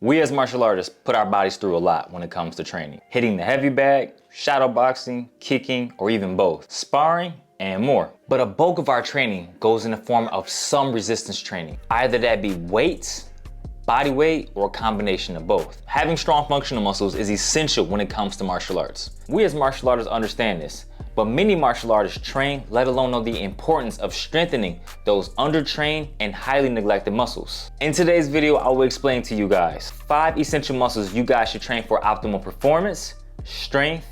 We as martial artists put our bodies through a lot when it comes to training. Hitting the heavy bag, shadow boxing, kicking, or even both, sparring, and more. But a bulk of our training goes in the form of some resistance training. Either that be weights, body weight, or a combination of both. Having strong functional muscles is essential when it comes to martial arts. We as martial artists understand this, but many martial artists train, let alone know the importance of strengthening those undertrained and highly neglected muscles. In today's video, I will explain to you guys 5 essential muscles you guys should train for optimal performance, strength,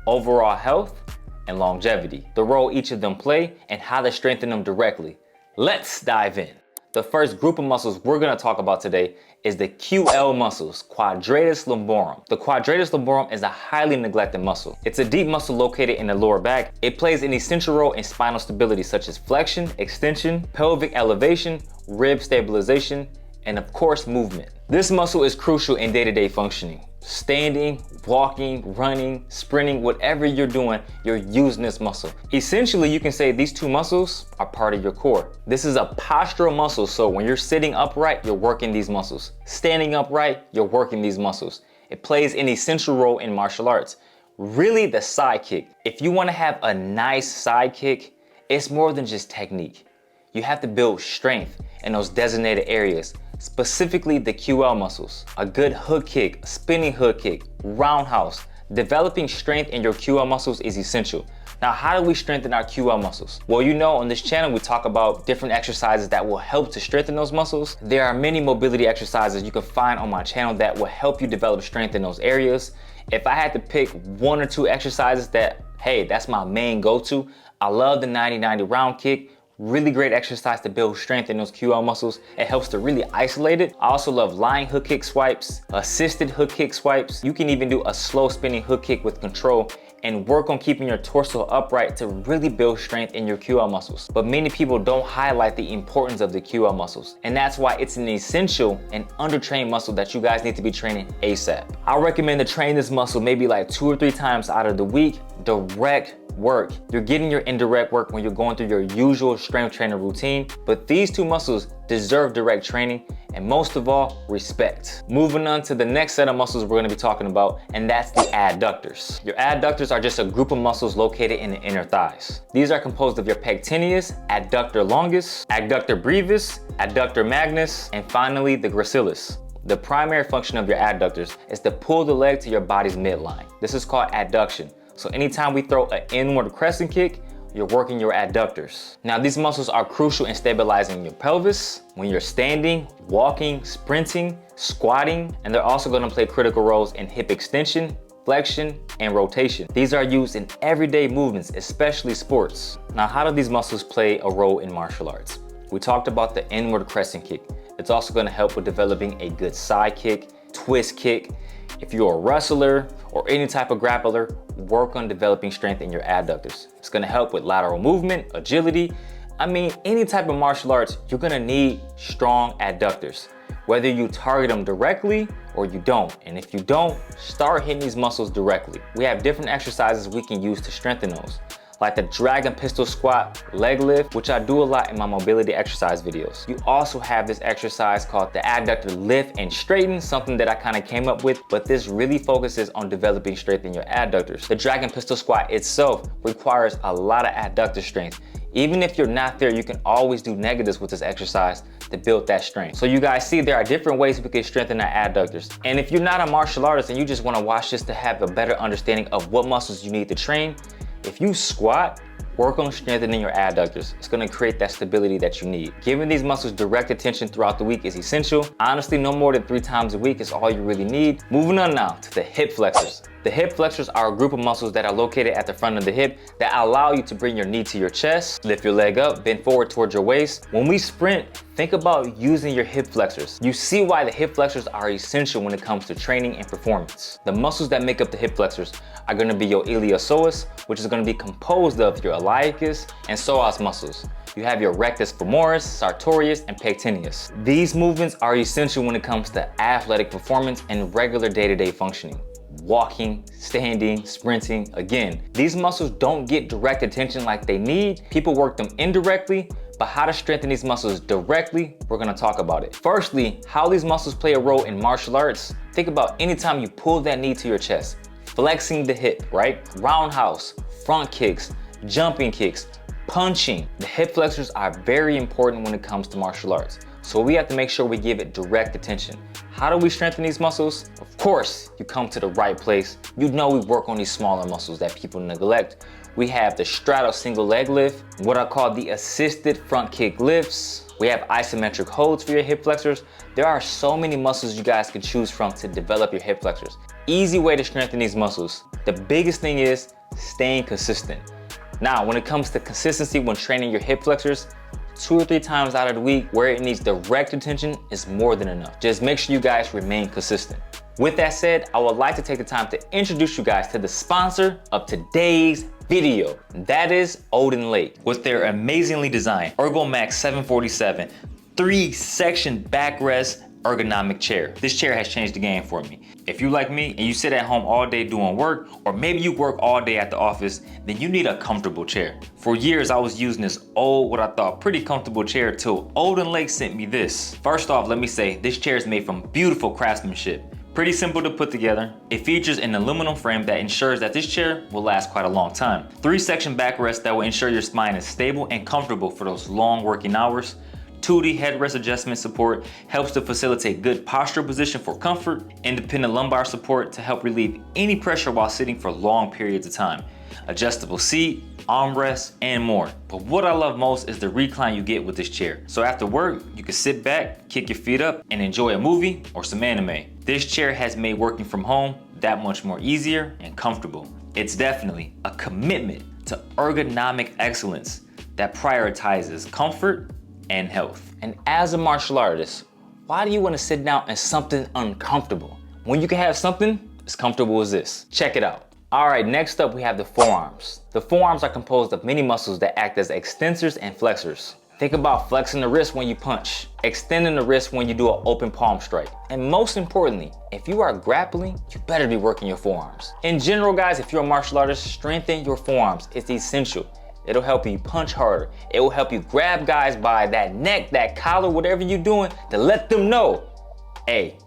overall health, and longevity. The role each of them play and how to strengthen them directly. Let's dive in. The first group of muscles we're gonna talk about today is the QL muscles, quadratus lumborum. The quadratus lumborum is a highly neglected muscle. It's a deep muscle located in the lower back. It plays an essential role in spinal stability such as flexion, extension, pelvic elevation, rib stabilization, and of course movement. This muscle is crucial in day-to-day functioning. Standing, walking, running, sprinting, whatever you're doing, you're using this muscle. Essentially, you can say these 2 muscles are part of your core. This is a postural muscle, so when you're sitting upright, you're working these muscles. Standing upright, you're working these muscles. It plays an essential role in martial arts. Really the side kick. If you wanna have a nice side kick, it's more than just technique. You have to build strength in those designated areas, specifically the QL muscles. A good hook kick, spinning hook kick, roundhouse. Developing strength in your QL muscles is essential. Now, how do we strengthen our QL muscles? Well, you know, on this channel, we talk about different exercises that will help to strengthen those muscles. There are many mobility exercises you can find on my channel that will help you develop strength in those areas. If I had to pick 1 or 2 exercises that, hey, that's my main go-to, I love the 90-90 round kick. Really great exercise to build strength in those QL muscles. It helps to really isolate it. I also love lying hook kick swipes, assisted hook kick swipes. You can even do a slow spinning hook kick with control and work on keeping your torso upright to really build strength in your QL muscles. But many people don't highlight the importance of the QL muscles. And that's why it's an essential and undertrained muscle that you guys need to be training ASAP. I recommend to train this muscle maybe like 2 or 3 times out of the week. Direct work. You're getting your indirect work when you're going through your usual strength training routine, but these 2 muscles deserve direct training and most of all, respect. Moving on to the next set of muscles we're gonna be talking about, and that's the adductors. Your adductors are just a group of muscles located in the inner thighs. These are composed of your pectineus, adductor longus, adductor brevis, adductor magnus, and finally the gracilis. The primary function of your adductors is to pull the leg to your body's midline. This is called adduction. So anytime we throw an inward crescent kick, you're working your adductors. Now these muscles are crucial in stabilizing your pelvis when you're standing, walking, sprinting, squatting, and they're also gonna play critical roles in hip extension, flexion, and rotation. These are used in everyday movements, especially sports. Now how do these muscles play a role in martial arts? We talked about the inward crescent kick. It's also gonna help with developing a good side kick, twist kick. If you're a wrestler or any type of grappler, work on developing strength in your adductors. It's gonna help with lateral movement, agility. I mean, any type of martial arts, you're gonna need strong adductors, whether you target them directly or you don't. And if you don't, start hitting these muscles directly. We have different exercises we can use to strengthen those, like the dragon pistol squat leg lift, which I do a lot in my mobility exercise videos. You also have this exercise called the adductor lift and straighten, something that I kind of came up with, but this really focuses on developing strength in your adductors. The dragon pistol squat itself requires a lot of adductor strength. Even if you're not there, you can always do negatives with this exercise to build that strength. So you guys see there are different ways we can strengthen our adductors. And if you're not a martial artist and you just want to watch this to have a better understanding of what muscles you need to train, if you squat, work on strengthening your adductors. It's gonna create that stability that you need. Giving these muscles direct attention throughout the week is essential. Honestly, no more than 3 times a week is all you really need. Moving on now to the hip flexors. The hip flexors are a group of muscles that are located at the front of the hip that allow you to bring your knee to your chest, lift your leg up, bend forward towards your waist. When we sprint, think about using your hip flexors. You see why the hip flexors are essential when it comes to training and performance. The muscles that make up the hip flexors are gonna be your iliopsoas, which is gonna be composed of your iliacus and psoas muscles. You have your rectus femoris, sartorius, and pectineus. These movements are essential when it comes to athletic performance and regular day-to-day functioning. Walking, standing, sprinting. Again, these muscles don't get direct attention like they need. People work them indirectly, But how to strengthen these muscles directly, we're gonna talk about it. Firstly, how these muscles play a role in martial arts. Think about anytime you pull that knee to your chest, flexing the hip, right? Roundhouse, front kicks, jumping kicks, punching. The hip flexors are very important when it comes to martial arts. So we have to make sure we give it direct attention. How do we strengthen these muscles? Of course, you come to the right place. You know we work on these smaller muscles that people neglect. We have the straddle single leg lift, what I call the assisted front kick lifts. We have isometric holds for your hip flexors. There are so many muscles you guys can choose from to develop your hip flexors. Easy way to strengthen these muscles. The biggest thing is staying consistent. Now, when it comes to consistency when training your hip flexors, 2 or 3 times out of the week where it needs direct attention is more than enough. Just make sure you guys remain consistent. With that said, I would like to take the time to introduce you guys to the sponsor of today's video. That is OdinLake. With their amazingly designed Ergonomic 747 3-section backrest ergonomic chair. This chair has changed the game for me. If you like me and you sit at home all day doing work, or maybe you work all day at the office, then you need a comfortable chair. For years, I was using this old, what I thought pretty comfortable chair till OdinLake sent me this. First off, let me say, this chair is made from beautiful craftsmanship. Pretty simple to put together. It features an aluminum frame that ensures that this chair will last quite a long time. 3-section backrest that will ensure your spine is stable and comfortable for those long working hours. 2D headrest adjustment support helps to facilitate good postural position for comfort. Independent lumbar support to help relieve any pressure while sitting for long periods of time. Adjustable seat, armrest, and more. But what I love most is the recline you get with this chair. So after work, you can sit back, kick your feet up, and enjoy a movie or some anime. This chair has made working from home that much more easier and comfortable. It's definitely a commitment to ergonomic excellence that prioritizes comfort and health. And as a martial artist, why do you want to sit down in something uncomfortable when you can have something as comfortable as this? Check it out. All right, next up we have the forearms. The forearms are composed of many muscles that act as extensors and flexors. Think about flexing the wrist when you punch, extending the wrist when you do an open palm strike. And most importantly, if you are grappling, you better be working your forearms. In general, guys, if you're a martial artist, strengthen your forearms. It's essential. It'll help you punch harder. It will help you grab guys by that neck, that collar, whatever you're doing, to let them know, hey,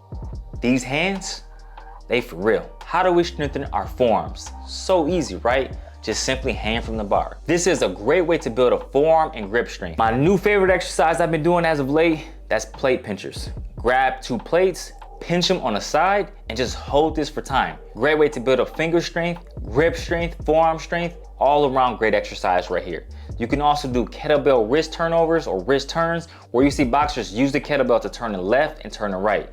these hands, they for real. How do we strengthen our forearms? So easy, right? Just simply hang from the bar. This is a great way to build a forearm and grip strength. My new favorite exercise I've been doing as of late, that's plate pinchers. Grab 2 plates, pinch them on the side, and just hold this for time. Great way to build up finger strength, grip strength, forearm strength, all around great exercise right here. You can also do kettlebell wrist turnovers or wrist turns, where you see boxers use the kettlebell to turn the left and turn the right.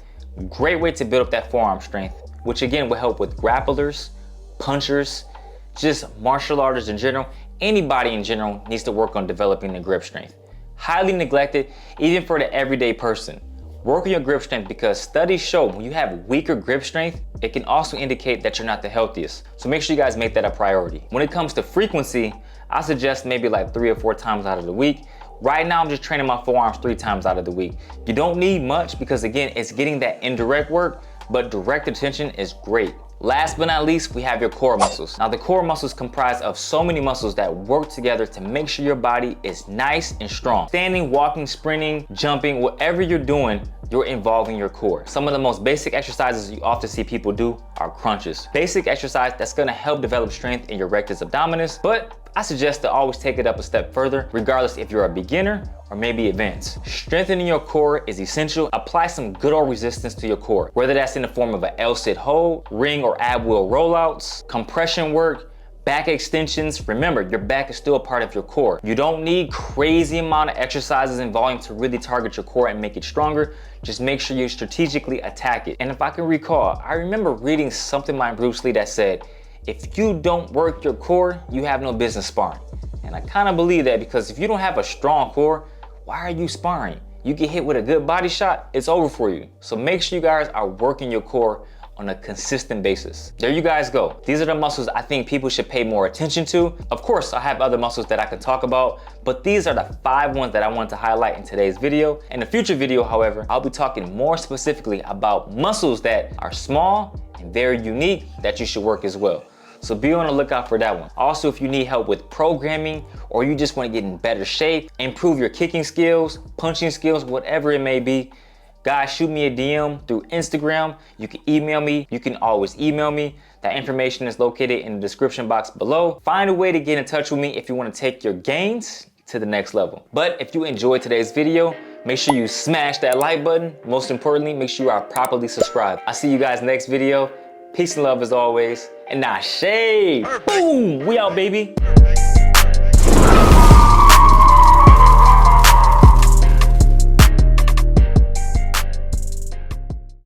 Great way to build up that forearm strength, which again will help with grapplers, punchers, just martial artists in general. Anybody in general needs to work on developing the grip strength. Highly neglected, even for the everyday person. Work on your grip strength because studies show when you have weaker grip strength, it can also indicate that you're not the healthiest. So make sure you guys make that a priority. When it comes to frequency, I suggest maybe like 3 or 4 times out of the week. Right now, I'm just training my forearms 3 times out of the week. You don't need much because again, it's getting that indirect work, but direct attention is great. Last but not least, we have your core muscles. Now the core muscles comprise of so many muscles that work together to make sure your body is nice and strong. Standing, walking, sprinting, jumping, whatever you're doing, you're involving your core. Some of the most basic exercises you often see people do are crunches. Basic exercise that's gonna help develop strength in your rectus abdominis, but I suggest to always take it up a step further, regardless if you're a beginner or maybe advanced. Strengthening your core is essential. Apply some good old resistance to your core, whether that's in the form of an L-sit hold, ring or ab wheel rollouts, compression work, back extensions. Remember, your back is still a part of your core. You don't need crazy amount of exercises and volume to really target your core and make it stronger. Just make sure you strategically attack it. And if I can recall, I remember reading something by Bruce Lee that said, if you don't work your core, you have no business sparring. And I kind of believe that because if you don't have a strong core, why are you sparring? You get hit with a good body shot, it's over for you. So make sure you guys are working your core on a consistent basis. There you guys go. These are the muscles I think people should pay more attention to. Of course, I have other muscles that I can talk about, but these are the 5 ones that I want to highlight in today's video. In a future video, however, I'll be talking more specifically about muscles that are small and very unique that you should work as well. So be on the lookout for that one. Also, if you need help with programming or you just want to get in better shape, improve your kicking skills, punching skills, whatever it may be, guys, shoot me a DM through Instagram. You can email me. You can always email me. That information is located in the description box below. Find a way to get in touch with me if you want to take your gains to the next level. But if you enjoyed today's video, make sure you smash that like button. Most importantly, make sure you are properly subscribed. I'll see you guys next video. Peace and love as always. And now shave. Boom! We out, baby.